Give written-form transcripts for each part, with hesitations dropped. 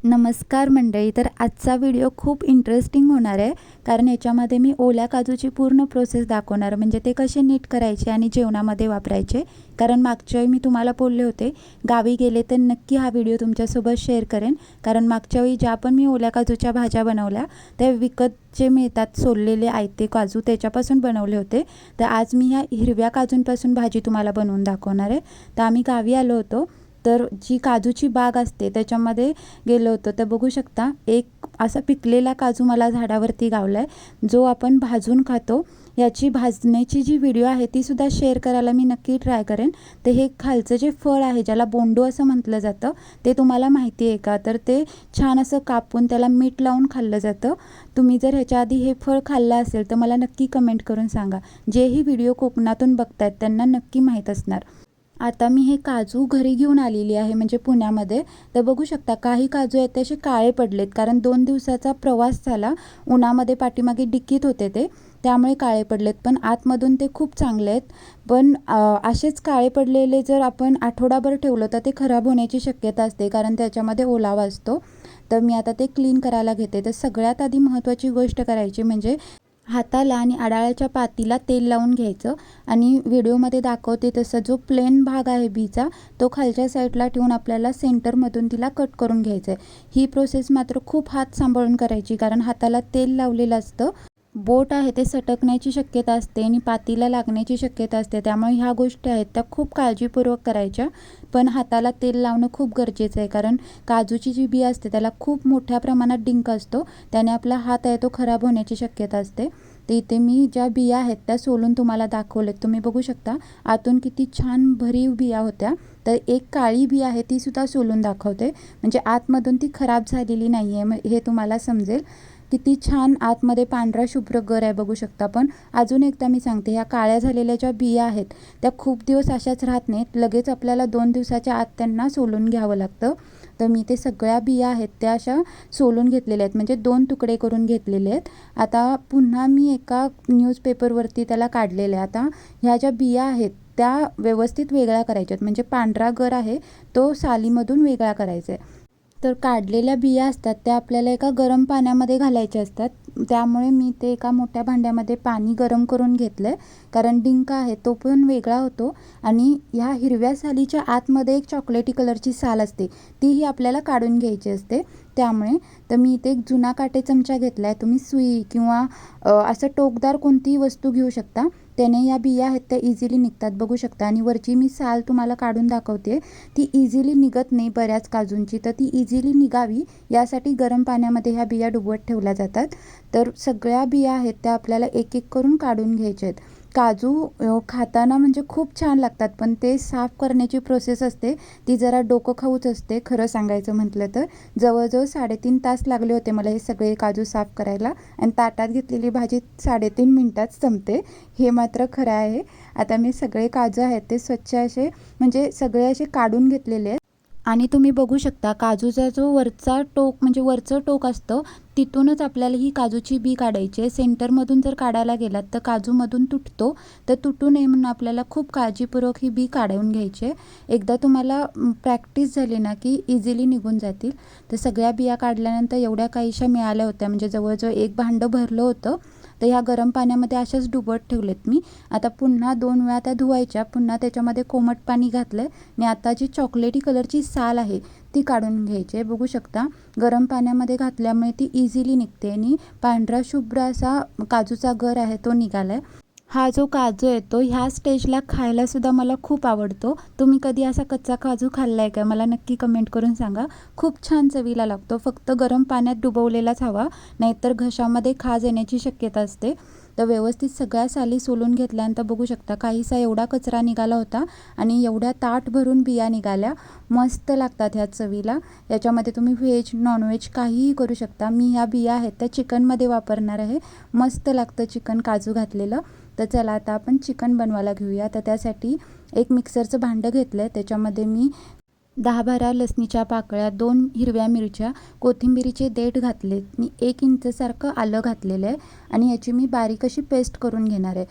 नमस्कार मंडळी. तर आजचा व्हिडिओ खूप इंटरेस्टिंग होणार आहे, कारण याच्यामध्ये मी ओल्या काजूची पूर्ण प्रोसेस दाखवणार, म्हणजे ते कसे नीट करायचे आणि जेवणामध्ये वापरायचे. कारण मागच्या वेळी मी तुम्हाला बोलले होते गावी गेले तर नक्की हा व्हिडिओ तुमच्यासोबत शेअर करेन, कारण मागच्या वेळी ज्या पण मी ओल्या काजूच्या भाज्या बनवल्या त्या विकत जे मिळतात सोललेले आयते काजू त्याच्यापासून बनवले होते. तर आज मी ह्या हिरव्या काजूंपासून भाजी तुम्हाला बनवून दाखवणार आहे. तर आम्ही गावी आलो होतो, तर जी काजूची बाग असते त्याच्यामध्ये गेलो होतो. तर बघू शकता एक असा पिकलेला काजू मला झाडावरती गावलाय, जो आपण भाजून खातो. याची भाजण्याची जी व्हिडिओ आहे ती सुद्धा शेअर करायला मी नक्की ट्राय करेन. तर हे खालचं जे फळ आहे ज्याला बोंडू असं म्हटलं जातं ते तुम्हाला माहिती आहे का? तर ते छान असं कापून त्याला मीठ लावून खाल्लं जातं. तुम्ही जर ह्याच्या आधी हे फळ खाल्लं असेल तर मला नक्की कमेंट करून सांगा. जेही व्हिडिओ कोकणातून बघतायत त्यांना नक्की माहीत असणार. आता मी हे काजू घरी घेऊन आलेली आहे, म्हणजे पुण्यामध्ये. तर बघू शकता काही काजू आहेत ते असे काळे पडलेत, कारण 2 दिवसाचा प्रवास झाला. उन्हामध्ये पाठीमागे डिक्कीत होते ते, त्यामुळे काळे पडलेत. पण आतमधून ते खूप चांगले आहेत. पण असेच काळे पडलेले जर आपण आठवडाभर ठेवलं तर ते खराब होण्याची शक्यता असते, कारण त्याच्यामध्ये ओलावा असतो. तर मी आता ते क्लीन करायला घेते. तर सगळ्यात आधी महत्त्वाची गोष्ट करायची म्हणजे हाताला आणि आडाळ्याच्या पातीला तेल लावून घ्यायचं, आणि व्हिडिओमध्ये दाखवते तसं जो प्लेन भाग आहे बीचा तो खालच्या साईडला ठेवून आपल्याला सेंटरमधून तिला कट करून घ्यायचं आहे. ही प्रोसेस मात्र खूप हात सांभाळून करायची, कारण हाताला तेल लावलेलं असतं. बोट आहे ते सटकण्याची शक्यता असते आणि पातीला लागण्याची शक्यता असते. त्यामुळे ह्या गोष्टी आहेत त्या खूप काळजीपूर्वक करायच्या. पण हाताला तेल लावणं खूप गरजेचं आहे, कारण काजूची जी बी असते त्याला खूप मोठ्या प्रमाणात डिंक असतो. त्याने आपला हात आहे तो खराब होण्याची शक्यता असते. तर इथे मी ज्या बिया आहेत त्या सोलून तुम्हाला दाखवलेत. तुम्ही बघू शकता आतून किती छान भरीव बिया होत्या. तर एक काळी बी आहे ती सुद्धा सोलून दाखवते, म्हणजे आतमधून ती खराब झालेली नाही आहे हे तुम्हाला समजेल. किती छान आतमध्ये पांढरा शुभ्र गर आहे बघू शकता. पण अजून एकदा मी सांगते, ह्या काळ्या झालेल्या ज्या बिया आहेत त्या खूप दिवस अशाच राहत नाहीत. लगेच आपल्याला 2 दिवसाच्या आत त्यांना सोलून घ्यावं लागतं. तर मी ते सगळ्या बिया आहेत त्या अशा सोलून घेतलेल्या आहेत, म्हणजे 2 तुकडे करून घेतलेले आहेत. आता पुन्हा मी एका न्यूजपेपरवरती त्याला काढलेलं आहे. आता ह्या ज्या बिया आहेत त्या व्यवस्थित वेगळ्या करायच्या आहेत, म्हणजे पांढरा गर आहे तो सालीमधून वेगळा करायचा आहे. तर काढलेल्या बिया असतात त्या आपल्याला एका गरम पाण्यामध्ये घालायच्या असतात. त्यामुळे मी ते एका मोठ्या भांड्यामध्ये पाणी गरम करून घेतलं आहे, कारण डिंक आहे तो पण वेगळा होतो. आणि ह्या हिरव्या सालीच्या आतमध्ये एक चॉकलेटी कलरची साल असते, तीही आपल्याला काढून घ्यायची असते. त्यामुळे तर मी इथे एक जुना काटे चमचा घेतला आहे. तुम्ही सुई किंवा असं टोकदार कोणतीही वस्तू घेऊ शकता, त्याने या बिया आहेत त्या इझिली निघतात बघू शकता. आणि वरची मी साल तुम्हाला काढून दाखवते, ती इझिली निघत नाही बऱ्याच काजूंची. तर ती इझिली निघावी यासाठी गरम पाण्यामध्ये ह्या बिया डुबवत ठेवल्या जातात. तर सगळ्या बिया आहेत त्या आपल्याला एक एक करून काढून घ्यायच्या आहेत. काजू खाताना म्हणजे खूप छान लागतात, पण ते साफ करण्याची प्रोसेस असते ती जरा डोकं खाऊच असते. खरं सांगायचं म्हटलं तर जवळजवळ 3.5 तास लागले होते मला हे सगळे काजू साफ करायला, आणि ताटात घेतलेली भाजी 3.5 मिनिटात संपते, हे मात्र खरं आहे. आता मी सगळे काजू आहेत ते स्वच्छ असे म्हणजे सगळे असे काढून घेतलेले आहेत. आणि तुम्ही बघू शकता काजूचा जो वरचा टोक म्हणजे वरचं टोक असतं तिथूनच आपल्याला ही काजूची बी काढायची आहे. सेंटरमधून जर काढायला गेलात तर काजूमधून तुटतो, तर तुटू नये म्हणून आपल्याला खूप काळजीपूर्वक ही बी काढून घ्यायची आहे. एकदा तुम्हाला प्रॅक्टिस झाली ना की इझिली निघून जातील. तर सगळ्या बिया काढल्यानंतर एवढ्या काहीशा मिळाल्या होत्या, म्हणजे जवळजवळ एक भांडं भरलं होतं. तर ह्या गरम पाण्यामध्ये अशाच डुबत ठेवलेत मी. आता पुन्हा 2 वेळा त्या धुवायच्या, पुन्हा त्याच्यामध्ये कोमट पाणी घातलं आहे. आणि आता जी चॉकलेटी कलरची साल आहे ती काढून घ्यायची आहे. बघू शकता गरम पाण्यामध्ये घातल्यामुळे ती इझिली निघते आणि पांढरा शुभ्र असा काजूचा गर आहे तो निघाला आहे. हा जो काजू आहे तो ह्या स्टेजला खायलासुद्धा मला खूप आवडतो. तुम्ही कधी असा कच्चा काजू खाल्ला आहे का? मला नक्की कमेंट करून सांगा. खूप छान चवीला लागतो. फक्त गरम पाण्यात डुबवलेलाच हवा, नाहीतर घशामध्ये खाज येण्याची शक्यता असते. तर व्यवस्थित सगळ्या साली सोलून घेतल्यानंतर बघू शकता काहीसा एवढा कचरा निघाला होता आणि एवढ्या ताट भरून बिया निघाल्या. मस्त लागतात ह्या चवीला. याच्यामध्ये तुम्ही व्हेज नॉनव्हेज काहीही करू शकता. मी ह्या बिया आहेत त्या चिकनमध्ये वापरणार आहे. मस्त लागतं चिकन काजू घातलेलं. तर चला आता आपण चिकन बनवायला घेऊया. तर त्यासाठी एक मिक्सरचं भांडं घेतलं आहे, त्याच्यामध्ये मी 10-12 लसणीच्या पाकळ्या, 2 हिरव्या मिरच्या, कोथिंबिरीचे देठ घातलेत आणि 1 इंचसारखं आलं घातलेलं आहे. आणि याची मी बारीक अशी पेस्ट करून घेणार आहे.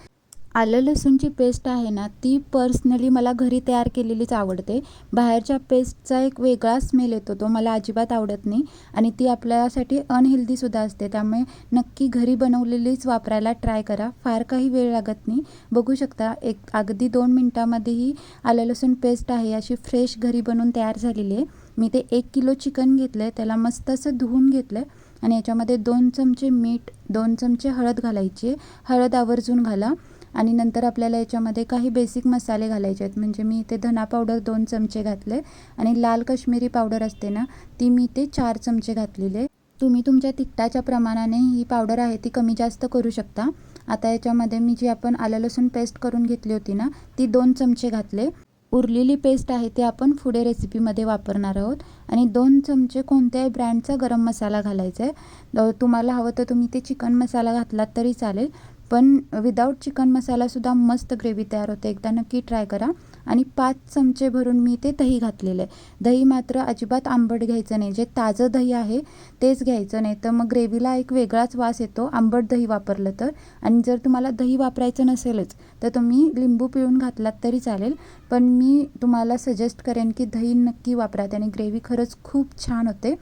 आलं लसूणची पेस्ट आहे ना, ती पर्सनली मला घरी तयार केलेलीच आवडते. बाहेरच्या पेस्टचा एक वेगळा स्मेल येतो, तो मला अजिबात आवडत नाही आणि ती आपल्यासाठी अनहेल्दीसुद्धा असते. त्यामुळे नक्की घरी बनवलेलीच वापरायला ट्राय करा. फार काही वेळ लागत नाही. बघू शकता अगदी 2 मिनटामध्ये ही आलं लसूण पेस्ट आहे अशी फ्रेश घरी बनवून तयार झालेली आहे. मी ते 1 किलो चिकन घेतलं आहे, त्याला मस्त असं धुवून घेतलं आहे आणि याच्यामध्ये 2 चमचे मीठ, 2 चमचे हळद घालायची आहे. हळद आवर्जून घाला आणि नंतर आपल्याला याच्यामध्ये काही बेसिक मसाले घालायचे आहेत. म्हणजे मी इथे धना पावडर 2 चमचे घातले आणि लाल काश्मीरी पावडर असते ना, ती मी ते 4 चमचे घातलेले. तुम्ही तुमच्या तिखटाच्या प्रमाणाने ही पावडर आहे ती कमी जास्त करू शकता. आता याच्यामध्ये मी जी आपण आलं लसूण पेस्ट करून घेतली होती ना, ती 2 चमचे घातले. उरलेली पेस्ट आहे ते आपण पुढे रेसिपीमध्ये वापरणार आहोत आणि 2 चमचे कोणत्याही ब्रँडचा गरम मसाला घालायचा आहे. तुम्हाला हवं तर तुम्ही ते चिकन मसाला घातलात तरी चालेल, पण विदाऊट चिकन मसालासुद्धा मस्त ग्रेव्ही तयार होते. एकदा नक्की ट्राय करा. आणि 5 चमचे भरून मी ते दही घातलेलं आहे. दही मात्र अजिबात आंबट घ्यायचं नाही. जे ताजं दही आहे तेच घ्यायचं, नाही तर मग ग्रेव्हीला एक वेगळाच वास येतो आंबट दही वापरलं तर. आणि जर तुम्हाला दही वापरायचं नसेलच तर तुम्ही लिंबू पिळून घातलात तरी चालेल, पण मी तुम्हाला सजेस्ट करेन की दही नक्की वापरा. त्याने ग्रेव्ही खरंच खूप छान होते.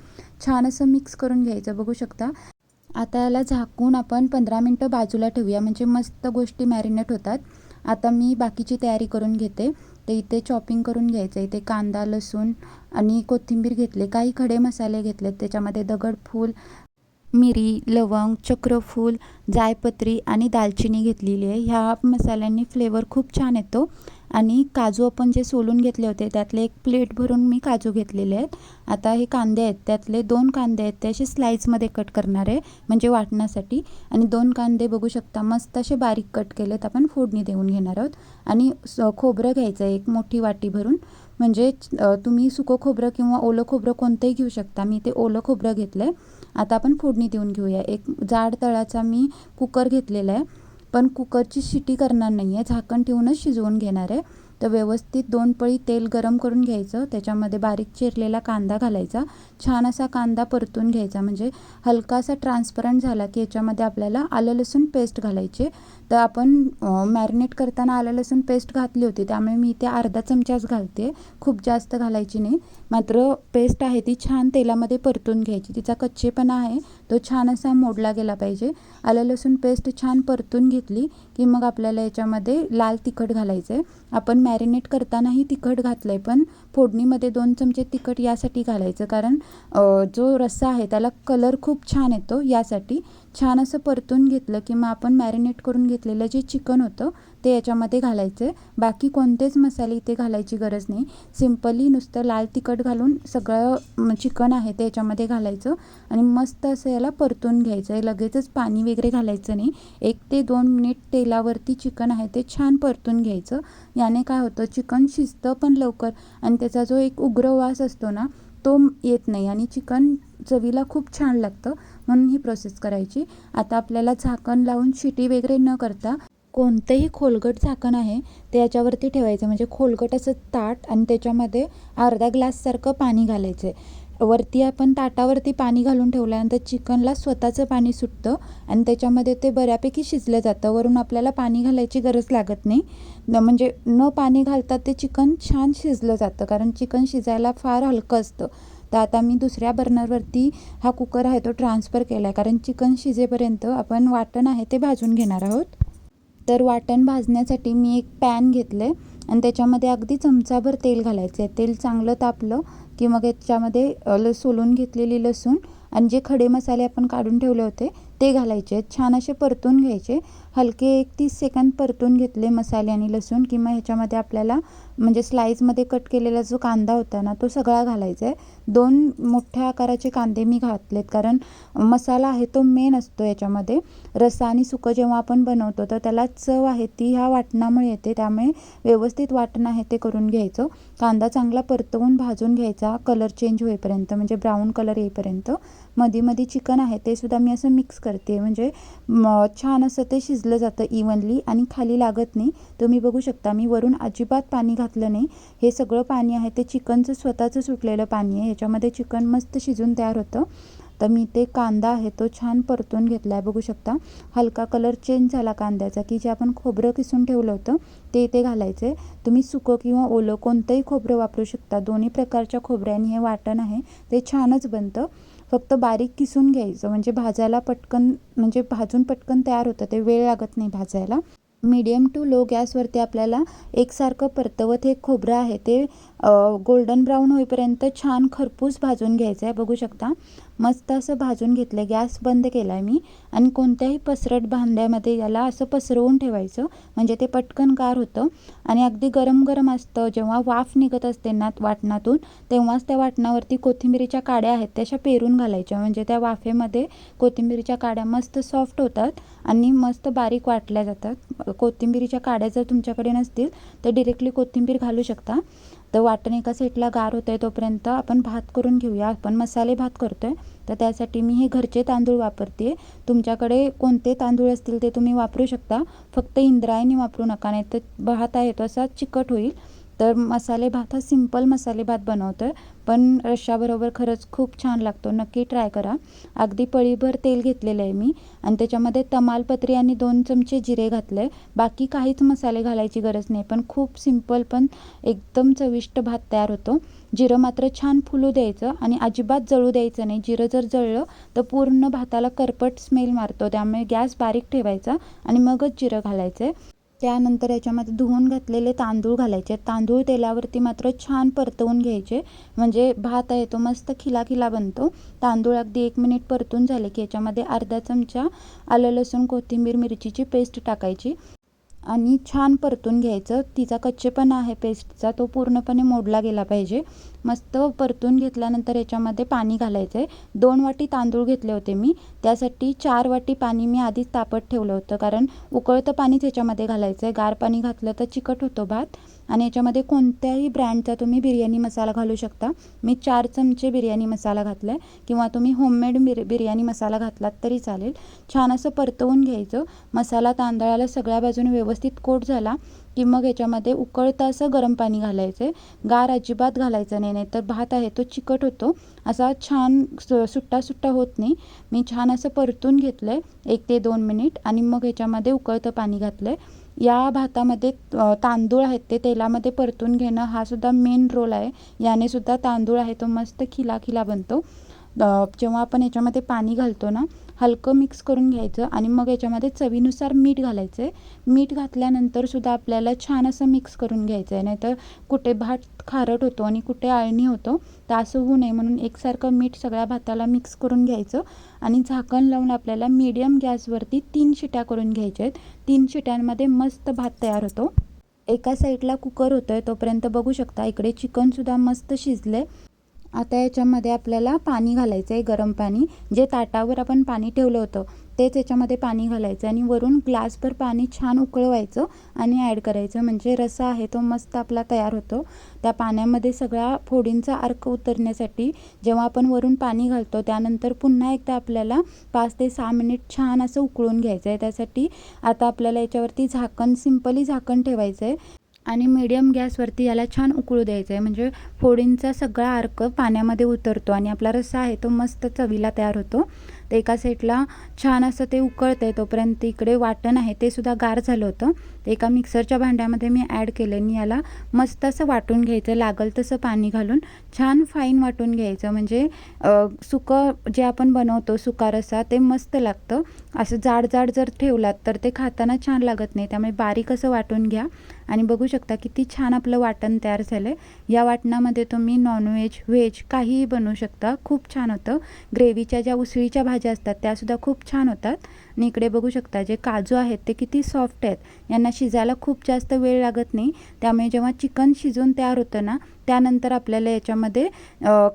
छान असं मिक्स करून घ्यायचं. बघू शकता. आता याला झाकून आपण 15 मिनटं बाजूला ठेवूया, म्हणजे मस्त गोष्टी मॅरिनेट होतात. आता मी बाकीची तयारी करून घेते. ते इथे चॉपिंग करून घ्यायचं. इथे कांदा, लसूण आणि कोथिंबीर घेतले. काही खडे मसाले घेतलेत. त्याच्यामध्ये दगडफूल, मिरी, लवंग, चक्रफूल, जायपत्री आणि दालचिनी घेतलेली आहे. ह्या मसाल्यांनी फ्लेवर खूप छान येतो. आणि काजू आपण जे सोलून घेतले होते त्यातले एक प्लेट भरून मी काजू घेतलेले आहेत. आता हे कांदे आहेत, त्यातले 2 कांदे आहेत ते असे स्लाईसमध्ये कट करणार आहे, म्हणजे वाटण्यासाठी. आणि 2 कांदे बघू शकता मस्त असे बारीक कट केलेत. आपण फोडणी देऊन घेणार आहोत. आणि खोबरं घ्यायचं आहे एक मोठी वाटी भरून. म्हणजे तुम्ही सुकं खोबरं किंवा ओलं खोबरं कोणतंही घेऊ शकता. मी ते ओलं खोबरं घेतलं आहे. आता आपण फोडणी देऊन घेऊया. एक जाड तळाचा मी कुकर घेतलेला आहे, पण कुकरची शिटी करणार नाही आहे, झाकण ठेवूनच शिजवून घेणार आहे. तर व्यवस्थित 2 पळी तेल गरम करून घ्यायचं. त्याच्यामध्ये बारीक चिरलेला कांदा घालायचा. छान असा कांदा परतून घ्यायचा, म्हणजे हलकासा ट्रान्सपरंट झाला की याच्यामध्ये आपल्याला आलं लसूण पेस्ट घालायचे. तर आपण मॅरिनेट करताना आलं लसूण पेस्ट घातली होती, त्यामुळे मी इथे अर्धा चमचाच घालते, खूप जास्त घालायची नाही. मात्र पेस्ट आहे ती छान तेलामध्ये परतून घ्यायची. तिचा कच्चेपणा आहे तो छान असा मोडला गेला पाहिजे. आलं लसूण पेस्ट छान परतून घेतली की मग आपल्याला याच्यामध्ये लाल तिखट घालायचं आहे. आपण मॅरिनेट करतानाही तिखट घातलं आहे, पण फोडणीमध्ये 2 चमचे तिखट यासाठी घालायचं, कारण जो रस्सा आहे त्याला कलर खूप छान येतो. यासाठी छान असं परतून घेतलं की मग आपण मॅरिनेट करून घेतलेलं जे चिकन होतं ते याच्यामध्ये घालायचं आहे. बाकी कोणतेच मसाले इथे घालायची गरज नाही. सिम्पली नुसतं लाल तिखट घालून सगळं चिकन आहे ते याच्यामध्ये घालायचं आणि मस्त असं याला परतून घ्यायचं आहे. लगेचच पाणी वगैरे घालायचं नाही. 1 ते 2 मिनिट तेलावरती चिकन आहे ते छान परतून घ्यायचं. याने काय होतं, चिकन शिजतं पण लवकर आणि त्याचा जो एक उग्र वास असतो ना तो येत नाही आणि चिकन चवीला खूप छान लागतं. म्हणून ही प्रोसेस करायची. आता आपल्याला झाकण लावून शिटी वगैरे न करता कोणतंही खोलगट झाकण आहे ते याच्यावरती ठेवायचं, म्हणजे खोलगट असं ताट, आणि त्याच्यामध्ये अर्धा ग्लाससारखं पाणी घालायचं आहे. वरती आपण ताटावरती पाणी घालून ठेवल्यानंतर चिकनला स्वतःचं पाणी सुटतं आणि त्याच्यामध्ये ते बऱ्यापैकी शिजलं जातं. वरून आपल्याला पाणी घालायची गरज लागत नाही. म्हणजे न पाणी घालता ते चिकन छान शिजलं जातं, कारण चिकन शिजायला फार हलकं असतं. तर आता मी दुसऱ्या बर्नरवरती हा कुकर आहे तो ट्रान्सफर केला आहे, कारण चिकन शिजेपर्यंत आपण वाटण आहे ते भाजून घेणार आहोत. तर वाटण भाजण्यासाठी मी एक पॅन घेतलं आहे आणि त्याच्यामध्ये अगदी चमचाभर तेल घालायचं आहे. तेल चांगलं तापलं की मग याच्यामध्ये सोलून घेतलेली लसूण आणि जे खडे मसाले आपण काढून ठेवले होते ते घालायचे. छान असे परतून घ्यायचे. हलके 1-30 सेकंद परतून घेतले मसाले आणि लसूण की मग ह्याच्यामध्ये आपल्याला म्हणजे स्लाईसमध्ये कट केलेला जो कांदा होता ना तो सगळा घालायचा आहे. 2 मोठ्या आकाराचे कांदे मी घातलेत, कारण मसाला आहे तो मेन असतो याच्यामध्ये. रस्सा आणि सुकं जेव्हा आपण बनवतो तर त्याला चव आहे ती ह्या वाटणामुळे येते. त्यामुळे व्यवस्थित वाटण आहे ते करून घ्यायचं. कांदा चांगला परतवून भाजून घ्यायचा कलर चेंज होईपर्यंत, म्हणजे ब्राऊन कलर येईपर्यंत. मध्ये मध्ये चिकन आहे ते सुद्धा मी असं मिक्स करते, म्हणजे छान असं ते शिजलं जातं इव्हनली आणि खाली लागत नाही. तुम्ही बघू शकता मी वरून अजिबात पाणी घातलं नाही. हे सगळं पाणी आहे ते चिकनचं स्वतःचं सुटलेलं पाणी आहे. याच्यामध्ये चिकन मस्त शिजून तयार होतं. तर मी ते कांदा आहे तो छान परतून घेतला आहे. बघू शकता हलका कलर चेंज झाला कांद्याचा, की जे आपण खोबरं किसून ठेवलं होतं ते इथे घालायचं आहे. तुम्ही सुकं किंवा ओलं कोणतंही खोबरं वापरू शकता. दोन्ही प्रकारच्या खोबऱ्याने हे वाटण आहे ते छानच बनतं. फक्त बारीक किसून घ्यायचं म्हणजे भाजायला पटकन, म्हणजे भाजून पटकन तयार होतं, ते वेळ लागत नाही भाजायला. मीडियम टू लो गॅसवरती आपल्याला एकसारखं परतवत हे खोबरं आहे ते गोल्डन ब्राऊन होईपर्यंत छान खरपूस भाजून घ्यायचं आहे. बघू शकता मस्त असं भाजून घेतलं. गॅस बंद केला आहे मी आणि कोणत्याही पसरट भांड्यामध्ये याला असं पसरवून ठेवायचं म्हणजे ते पटकन गार होतं. आणि अगदी गरम गरम असतं जेव्हा वाफ निघत असते ना वाटणातून, तेव्हाच त्या वाटणावरती कोथिंबीरीच्या काड्या आहेत त्या अशा पेरून घालायच्या, म्हणजे त्या वाफेमध्ये कोथिंबीरीच्या काड्या मस्त सॉफ्ट होतात आणि मस्त बारीक वाटल्या जातात. कोथिंबीरीच्या काड्या जर तुमच्याकडे नसतील तर डिरेक्टली कोथिंबीर घालू शकता. तर वाटण एका साईडला गार होतं आहे तोपर्यंत आपण भात करून घेऊया. आपण मसाले भात करतो आहे तर त्यासाठी मी हे घरचे तांदूळ वापरते. तुमच्याकडे कोणते तांदूळ असतील ते तुम्ही वापरू शकता, फक्त इंद्रायणी वापरू नका, नाही तर भात आहे तो असा चिकट होईल. तर मसाले भात हा सिंपल मसाले भात बनवतो आहे, पण रश्श्याबरोबर खरंच खूप छान लागतो. नक्की ट्राय करा. अगदी पळीभर तेल घेतलेलं आहे मी आणि त्याच्यामध्ये तमालपत्री आणि 2 चमचे जिरे घातले. बाकी काहीच मसाले घालायची गरज नाही, पण खूप सिंपल पण एकदम चविष्ट भात तयार होतो. जिरं मात्र छान फुलू द्यायचं आणि अजिबात जळू द्यायचं नाही. जिरं जर जळलं तर पूर्ण भाताला करपट स्मेल मारतो, त्यामुळे गॅस बारीक ठेवायचा आणि मगच जिरं घालायचं आहे. त्यानंतर याच्यामध्ये धुवून घातलेले तांदूळ घालायचे. तांदूळ तेलावरती मात्र छान परतवून घ्यायचे, म्हणजे भात आहे तो मस्त खिला बनतो. तांदूळ अगदी 1 मिनिट परतून झाले की याच्यामध्ये अर्धा चमचा आलं लसूण कोथिंबीर मिरचीची पेस्ट टाकायची आणि छान परतून घ्यायचं. तिचा कच्चेपणा आहे पेस्टचा तो पूर्णपणे मोडला गेला पाहिजे. मस्त परतून घेतल्यानंतर याच्यामध्ये पाणी घालायचं आहे. 2 वाटी तांदूळ घेतले होते मी, त्यासाठी 4 वाटी पाणी मी आधीच तापत ठेवलं होतं, कारण उकळतं पाणीच याच्यामध्ये घालायचं आहे. गार पाणी घातलं तर चिकट होतो भात. आणि याच्यामध्ये कोणत्याही ब्रँडचा तुम्ही बिर्याणी मसाला घालू शकता. मी 4 चमचे बिर्याणी मसाला घातला आहे, किंवा तुम्ही होममेड बिर्याणी मसाला घातलात तरी चालेल. छान असं परतवून घ्यायचं. मसाला तांदळाला सगळ्या बाजूने व्यवस्थित कोट झाला की मग याच्यामध्ये उकळतं असं गरम पाणी घालायचं आहे. गार अजिबात घालायचं नाही, तर भात आहे तो चिकट होतो, असा छान सुट्टा होत नाही. मी छान असं परतून घेतलं आहे 1 ते 2 मिनिट आणि मग याच्यामध्ये उकळतं पाणी घातलं आहे. या भातामध्ये तांदूळ आहेत ते तेलामध्ये परतून घेणं हा सुद्धा मेन रोल आहे. याने सुद्धा तांदूळ आहे तो मस्त खिला बनतो. जेव्हा आपण याच्यामध्ये पाणी घालतो ना, हलकं मिक्स करून घ्यायचं आणि मग याच्यामध्ये चवीनुसार मीठ घालायचं आहे. मीठ घातल्यानंतर सुद्धा आपल्याला छान असं मिक्स करून घ्यायचं आहे, नाहीतर कुठे भात खारट होतो आणि कुठे आळणी होतो, तर असं होऊ नये म्हणून एकसारखं मीठ सगळ्या भाताला मिक्स करून घ्यायचं आणि झाकण लावून आपल्याला मीडियम गॅसवरती 3 शिट्या करून घ्यायच्या आहेत. 3 शिट्यांमध्ये मस्त भात तयार होतो. एका साईडला कुकर होतो आहे तोपर्यंत बघू शकता इकडे चिकनसुद्धा मस्त शिजले. आता याच्यामध्ये आपल्याला पाणी घालायचं आहे, गरम पाणी. जे ताटावर आपण पाणी ठेवलं होतं तेच याच्यामध्ये पाणी घालायचं आणि वरून ग्लासभर पाणी छान उकळवायचं आणि ॲड करायचं, म्हणजे रस्सा आहे तो मस्त आपला तयार होतो. त्या पाण्यामध्ये सगळा फोडींचा अर्क उतरण्यासाठी जेव्हा आपण वरून पाणी घालतो त्यानंतर पुन्हा एकदा आपल्याला 5 ते 6 मिनिट छान असं उकळून घ्यायचं आहे. त्यासाठी आता आपल्याला याच्यावरती सिंपली झाकण ठेवायचं आहे आणि मीडियम गॅसवरती याला छान उकळू द्यायचं आहे, म्हणजे फोडींचा सगळा अर्क पाण्यामध्ये उतरतो आणि आपला रस्सा आहे तो मस्त चवीला तयार होतो. तर एका साईडला छान असं ते उकळतं आहे तोपर्यंत इकडे वाटण आहे ते सुद्धा गार झालं होतं. ते एका मिक्सरच्या भांड्यामध्ये मी ॲड केलं आणि याला मस्त असं वाटून घ्यायचं, लागल तसं पाणी घालून छान फाईन वाटून घ्यायचं, म्हणजे सुकं जे आपण बनवतो सुका रस्सा ते मस्त लागतं. असं जाड जर ठेवलात तर ते खाताना छान लागत नाही, त्यामुळे बारीक असं वाटून घ्या. आणि बघू शकता किती छान आपलं वाटण तयार झालं आहे. या वाटणामध्ये तुम्ही नॉनव्हेज व्हेज काहीही बनवू शकता, खूप छान होतं. ग्रेव्हीच्या ज्या उसळीच्या भाज्या असतात त्यासुद्धा खूप छान होतात. आणि इकडे बघू शकता जे काजू आहेत ते किती सॉफ्ट आहेत, यांना शिजायला खूप जास्त वेळ लागत नाही. त्यामुळे जेव्हा चिकन शिजून तयार होतं ना त्यानंतर आपल्याला याच्यामध्ये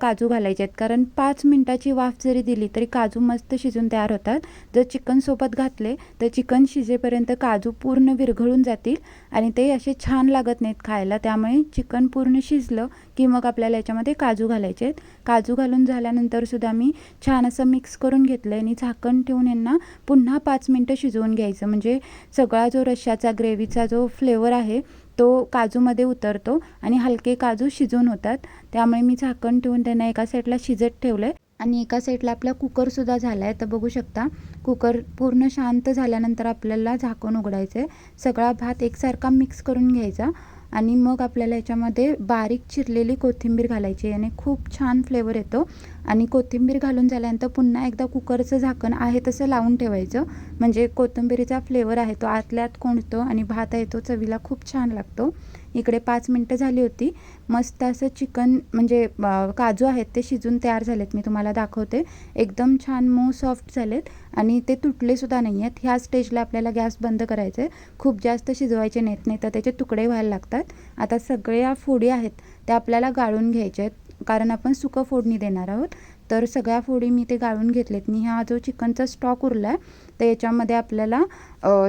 काजू घालायचे आहेत, कारण 5 मिनटाची वाफ जरी दिली तरी काजू मस्त शिजून तयार होतात. जर चिकनसोबत घातले तर चिकन शिजेपर्यंत काजू पूर्ण विरघळून जातील आणि ते असे छान लागत नाहीत खायला. त्यामुळे चिकन पूर्ण शिजलं की मग आपल्याला याच्यामध्ये काजू घालायचे आहेत. काजू घालून झाल्यानंतर सुद्धा मी छान असं मिक्स करून घेतलं आणि झाकण ठेवून यांना पुन्हा 5 मिनटं शिजवून घ्यायचं, म्हणजे सगळा जो रश्श्याचा ग्रेव्हीचा जो फ्लेवर आहे तो काजूमध्ये उतरतो आणि हलके काजू शिजून होतात. त्यामुळे मी झाकण ठेवून त्यांना एका साईडला शिजत ठेवलं आहे आणि एका साईडला आपला कुकरसुद्धा झाला आहे. तर बघू शकता कुकर पूर्ण शांत झाल्यानंतर आपल्याला झाकण उघडायचं आहे. सगळा भात एकसारखा मिक्स करून घ्यायचा आणि मग आपल्याला याच्यामध्ये बारीक चिरलेली कोथिंबीर घालायची आणि खूप छान फ्लेवर येतो. आणि कोथिंबीर घालून झाल्यानंतर पुन्हा एकदा कुकरचं झाकण आहे तसं लावून ठेवायचं, म्हणजे कोथिंबीरीचा फ्लेवर आहे तो आतल्या आत कोणतो आणि भात आहे तो चवीला खूप छान लागतो. इकडे 5 मिनटं झाली होती. मस्त असं चिकन म्हणजे काजू आहेत ते शिजून तयार झालेत. मी तुम्हाला दाखवते. एकदम छान मऊ सॉफ्ट झालेत आणि ते तुटलेसुद्धा नाही आहेत. ह्या स्टेजला आपल्याला गॅस बंद करायचं आहे. खूप जास्त शिजवायचे नाहीत, नाही तर त्याचे तुकडे व्हायला लागतात. आता सगळ्या फोडी आहेत त्या आपल्याला गाळून घ्यायच्या आहेत, कारण आपण सुकं फोडणी देणार आहोत. तर सगळ्या फोडी मी ते गाळून घेतलेत. आणि हा जो चिकनचा स्टॉक उरला आहे तर याच्यामध्ये आपल्याला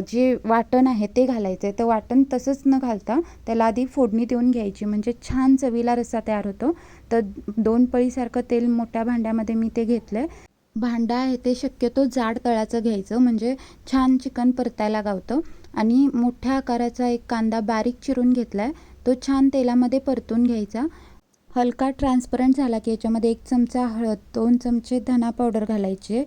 जे वाटण आहे ते घालायचं आहे. तर वाटण तसंच न घालता त्याला आधी फोडणी देऊन घ्यायची, म्हणजे छान चवीला रस्सा तयार होतो. तर 2 पळीसारखं तेल मोठ्या भांड्यामध्ये मी ते घेतलं आहे. भांडं आहे ते शक्यतो जाड तळाचं घ्यायचं, म्हणजे छान चिकन परतायला गावतं. आणि मोठ्या आकाराचा एक कांदा बारीक चिरून घेतला आहे, तो छान तेलामध्ये परतून घ्यायचा. हलका ट्रान्सपरंट झाला की याच्यामध्ये 1 चमचा हळद, 2 चमचे धना पावडर घालायचे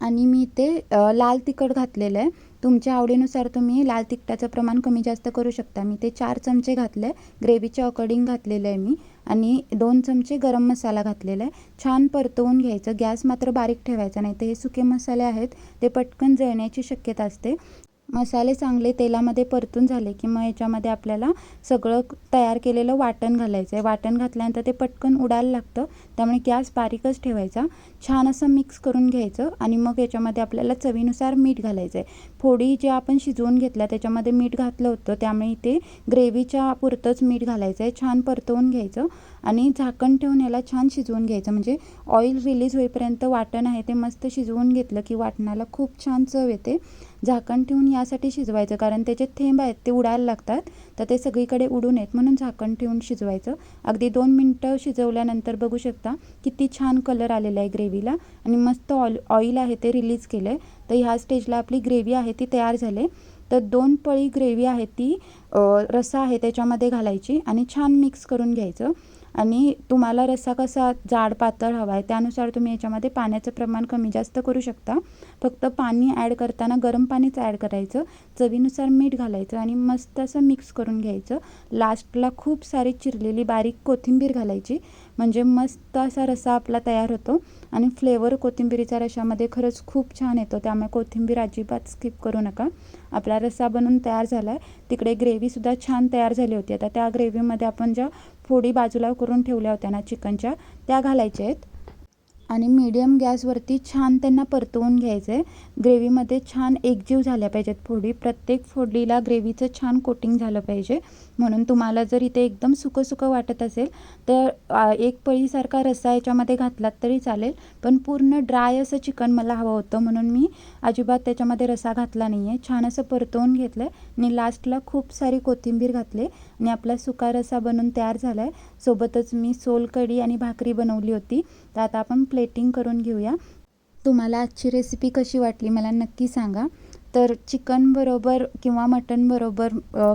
आणि मी ते लाल तिखट घातलेलं आहे. तुमच्या आवडीनुसार तुम्ही लाल तिखटाचं प्रमाण कमी जास्त करू शकता. मी ते 4 चमचे घातले. ग्रेव्हीच्या अकॉर्डिंग घातलेलं आहे मी. आणि 2 चमचे गरम मसाला घातलेला आहे. छान परतवून घ्यायचं. गॅस मात्र बारीक ठेवायचा, नाही तर हे सुके मसाले आहेत ते पटकन जळण्याची शक्यता असते. मसाले चांगले तेलामध्ये परतून झाले की मग याच्यामध्ये आपल्याला सगळं तयार केलेलं वाटण घालायचं आहे. वाटण घातल्यानंतर ते पटकन उडायला लागतं, त्यामुळे गॅस बारीकच ठेवायचा. छान असं मिक्स करून घ्यायचं आणि मग याच्यामध्ये आपल्याला चवीनुसार मीठ घालायचं आहे. फोडी जे आपण शिजवून घेतल्या त्याच्यामध्ये मीठ घातलं होतं, त्यामुळे ते ग्रेव्हीच्या पुरतंच मीठ घालायचं आहे. छान परतवून घ्यायचं आणि झाकण ठेवून याला छान शिजवून घ्यायचं, म्हणजे ऑइल रिलीज होईपर्यंत वाटण आहे ते मस्त शिजवून घेतलं की वाटणाला खूप छान चव येते. झाकण ठेवून यासाठी शिजवायचं कारण त्याचे थेंब आहेत ते उडायला लागतात, तर ते सगळीकडे उडू नयेत म्हणून झाकण ठेवून शिजवायचं. अगदी 2 मिनटं शिजवल्यानंतर बघू शकता किती छान कलर आलेला आहे ग्रेव्हीला आणि मस्त ऑइल आहे ते रिलीज केलं आहे. तर ह्या स्टेजला आपली ग्रेव्ही आहे ती तयार झाली. तर 2 पळी ग्रेव्ही आहे ती रस्सा आहे त्याच्यामध्ये घालायची आणि छान मिक्स करून घ्यायचं. आणि तुम्हाला रस्सा कसा जाड पातळ हवा आहे त्यानुसार तुम्ही याच्यामध्ये पाण्याचं प्रमाण कमी जास्त करू शकता. फक्त पाणी ॲड करताना गरम पाणीच ॲड करायचं. चवीनुसार मीठ घालायचं आणि मस्त असं मिक्स करून घ्यायचं. लास्टला खूप सारी चिरलेली बारीक कोथिंबीर घालायची, म्हणजे मस्त असा रस्सा आपला तयार होतो. आणि फ्लेवर कोथिंबीरीचा रश्शामध्ये खरंच खूप छान येतो, त्यामुळे कोथिंबीर अजिबात स्किप करू नका. आपला रस्सा बनून तयार झाला आहे. तिकडे ग्रेव्हीसुद्धा छान तयार झाली होती. आता त्या ग्रेव्हीमध्ये आपण ज्या फोडी बाजूला करून ठेवल्या होत्या ना चिकनच्या, त्या घालायच्या आहेत आणि मीडियम गॅसवरती छान त्यांना परतवून घ्यायचं आहे. ग्रेव्हीमध्ये छान एकजीव झाल्या पाहिजेत फोडी. प्रत्येक फोडीला ग्रेव्हीचं छान कोटिंग झालं पाहिजे. म्हणून तुम्हाला जर इथे एकदम सुकं सुकं वाटत असेल तर 1 पळीसारखा रस्सा याच्यामध्ये घातलात तरी चालेल, पण पूर्ण ड्राय असं चिकन मला हवं होतं म्हणून मी अजिबात त्याच्यामध्ये रस्सा घातला नाही आहे. छान असं परतवून घेतलं आहे आणि लास्टला खूप सारी कोथिंबीर घातली आणि आपला सुका रस्सा बनून तयार झाला आहे. सोबतच मी सोलकढी आणि भाकरी बनवली होती. तर आता आपण प्लेटिंग करून घेऊया. तुम्हाला आजची रेसिपी कशी वाटली मला नक्की सांगा. तर चिकनबरोबर किंवा मटनबरोबर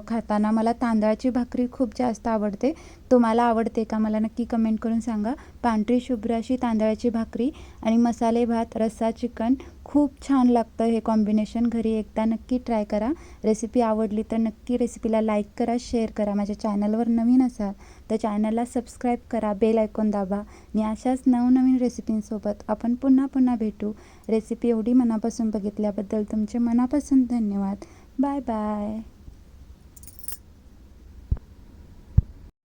खाताना मला तांदळाची भाकरी खूप जास्त आवडते. तुम्हाला आवडते का मला नक्की कमेंट करून सांगा. पांढरी शुभ्र अशी तांदळाची भाकरी आणि मसाले भात, रस्सा चिकन खूप छान लागतं हे कॉम्बिनेशन. घरी एकदा नक्की ट्राय करा. रेसिपी आवडली तर नक्की रेसिपीला लाईक करा, शेअर करा. माझ्या चॅनलवर नवीन असाल तर चॅनलला सबस्क्राईब करा, बेल आयकॉन दाबा आणि अशाच नवनवीन रेसिपींसोबत आपण पुन्हा पुन्हा भेटू. रेसिपी एवढी मनापासून बघितल्याबद्दल तुमचे मनापासून धन्यवाद. Bye bye.